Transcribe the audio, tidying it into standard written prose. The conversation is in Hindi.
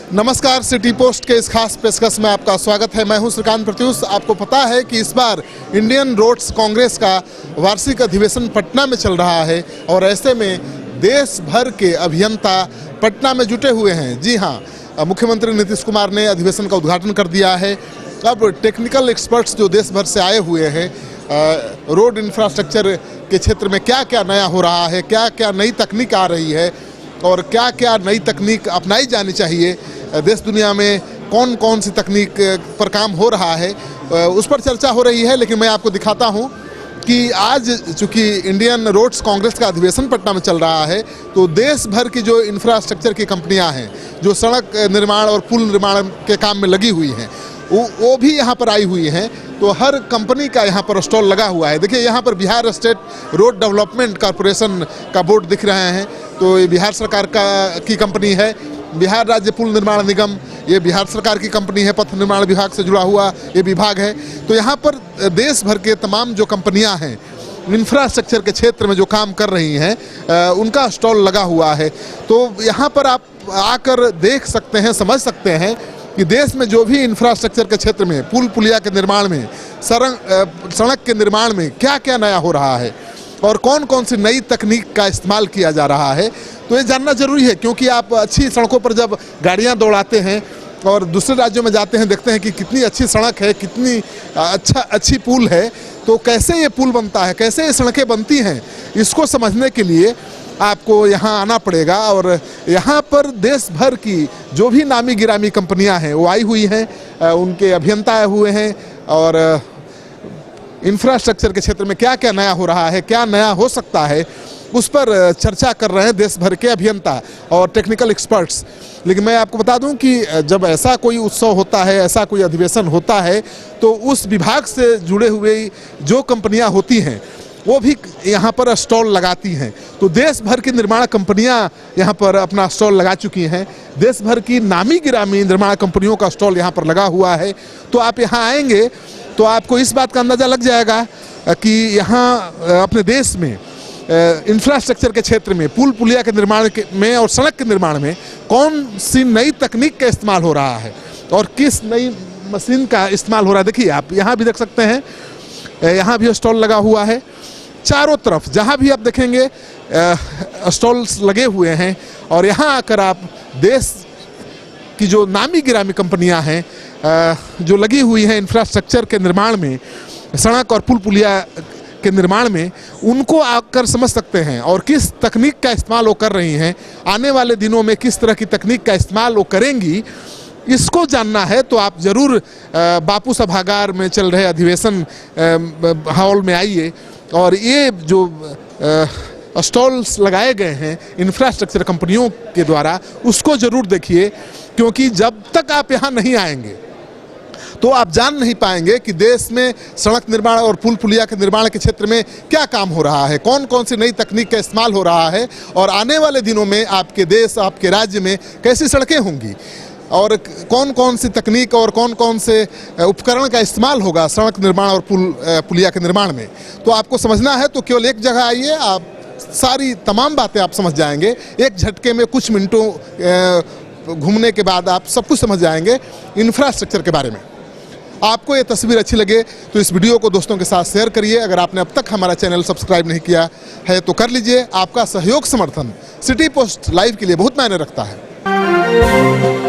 नमस्कार, सिटी पोस्ट के इस खास पेशकश में आपका स्वागत है। मैं हूं श्रीकांत प्रत्युष। आपको पता है कि इस बार इंडियन रोड्स कांग्रेस का वार्षिक अधिवेशन पटना में चल रहा है और ऐसे में देश भर के अभियंता पटना में जुटे हुए हैं। जी हां, मुख्यमंत्री नीतीश कुमार ने अधिवेशन का उद्घाटन कर दिया है। अब टेक्निकल एक्सपर्ट्स जो देश भर से आए हुए हैं, रोड इंफ्रास्ट्रक्चर के क्षेत्र में क्या क्या नया हो रहा है, क्या क्या नई तकनीक आ रही है और क्या क्या नई तकनीक अपनाई जानी चाहिए, देश दुनिया में कौन कौन सी तकनीक पर काम हो रहा है, उस पर चर्चा हो रही है। लेकिन मैं आपको दिखाता हूं कि आज चूंकि इंडियन रोड्स कांग्रेस का अधिवेशन पटना में चल रहा है, तो देश भर की जो इंफ्रास्ट्रक्चर की कंपनियां हैं, जो सड़क निर्माण और पुल निर्माण के काम में लगी हुई हैं, वो भी यहाँ पर आई हुई हैं। तो हर कंपनी का यहाँ पर स्टॉल लगा हुआ है। देखिए, यहाँ पर Bihar state road development corporation का बोर्ड दिख रहे हैं, तो ये बिहार सरकार की कंपनी है। बिहार राज्य पुल निर्माण निगम, ये बिहार सरकार की कंपनी है। पथ निर्माण विभाग से जुड़ा हुआ ये विभाग है। तो यहाँ पर देश भर के तमाम जो कंपनियाँ हैं, इंफ्रास्ट्रक्चर के क्षेत्र में जो काम कर रही हैं, उनका स्टॉल लगा हुआ है। तो यहाँ पर आप आकर देख सकते हैं, समझ सकते हैं कि देश में जो भी इंफ्रास्ट्रक्चर के क्षेत्र में, पुल पुलिया के निर्माण में, सड़क के निर्माण में क्या क्या नया हो रहा है और कौन कौन सी नई तकनीक का इस्तेमाल किया जा रहा है। तो ये जानना जरूरी है, क्योंकि आप अच्छी सड़कों पर जब गाड़ियां दौड़ाते हैं और दूसरे राज्यों में जाते हैं, देखते हैं कि कितनी अच्छी सड़क है, कितनी अच्छी पुल है। तो कैसे ये पुल बनता है, कैसे ये सड़कें बनती हैं, इसको समझने के लिए आपको यहाँ आना पड़ेगा। और यहाँ पर देश भर की जो भी नामी गिरामी कंपनियाँ हैं वो आई हुई हैं, उनके अभियंता आए हुए हैं और इंफ्रास्ट्रक्चर के क्षेत्र में क्या क्या नया हो रहा है, क्या नया हो सकता है, उस पर चर्चा कर रहे हैं देश भर के अभियंता और टेक्निकल एक्सपर्ट्स। लेकिन मैं आपको बता दूं कि जब ऐसा कोई उत्सव होता है, ऐसा कोई अधिवेशन होता है, तो उस विभाग से जुड़े हुए जो कंपनियां होती हैं वो भी यहाँ पर स्टॉल लगाती हैं। तो देश भर की निर्माण कंपनियां यहाँ पर अपना स्टॉल लगा चुकी हैं। देश भर की नामी गिरामी निर्माण कंपनियों का स्टॉल यहाँ पर लगा हुआ है। तो आप यहाँ आएंगे तो आपको इस बात का अंदाज़ा लग जाएगा कि यहाँ अपने देश में इंफ्रास्ट्रक्चर के क्षेत्र में, पुल पुलिया के निर्माण में और सड़क के निर्माण में कौन सी नई तकनीक का इस्तेमाल हो रहा है और किस नई मशीन का इस्तेमाल हो रहा है। देखिए, आप यहाँ भी देख सकते हैं, यहाँ भी स्टॉल लगा हुआ है। चारों तरफ जहाँ भी आप देखेंगे स्टॉल्स लगे हुए हैं और यहाँ आकर आप देश की जो नामी गिरामी कंपनियाँ हैं जो लगी हुई हैं इंफ्रास्ट्रक्चर के निर्माण में, सड़क और पुल पुलिया के निर्माण में, उनको आकर समझ सकते हैं और किस तकनीक का इस्तेमाल वो कर रही हैं, आने वाले दिनों में किस तरह की तकनीक का इस्तेमाल वो करेंगी, इसको जानना है तो आप ज़रूर बापू सभागार में चल रहे अधिवेशन हॉल में आइए और ये जो स्टॉल्स लगाए गए हैं इंफ्रास्ट्रक्चर कंपनियों के द्वारा, उसको ज़रूर देखिए। क्योंकि जब तक आप यहाँ नहीं आएंगे तो आप जान नहीं पाएंगे कि देश में सड़क निर्माण और पुल पुलिया के निर्माण के क्षेत्र में क्या काम हो रहा है, कौन कौन सी नई तकनीक का इस्तेमाल हो रहा है और आने वाले दिनों में आपके देश, आपके राज्य में कैसी सड़कें होंगी और कौन कौन सी तकनीक और कौन कौन से उपकरण का इस्तेमाल होगा सड़क निर्माण और पुल पुलिया के निर्माण में। तो आपको समझना है तो केवल एक जगह आइए, आप सारी तमाम बातें आप समझ जाएंगे। एक झटके में कुछ मिनटों घूमने के बाद आप सब कुछ समझ जाएंगे इंफ्रास्ट्रक्चर के बारे में। आपको ये तस्वीर अच्छी लगे तो इस वीडियो को दोस्तों के साथ शेयर करिए। अगर आपने अब तक हमारा चैनल सब्सक्राइब नहीं किया है तो कर लीजिए। आपका सहयोग समर्थन सिटी पोस्ट लाइव के लिए बहुत मायने रखता है।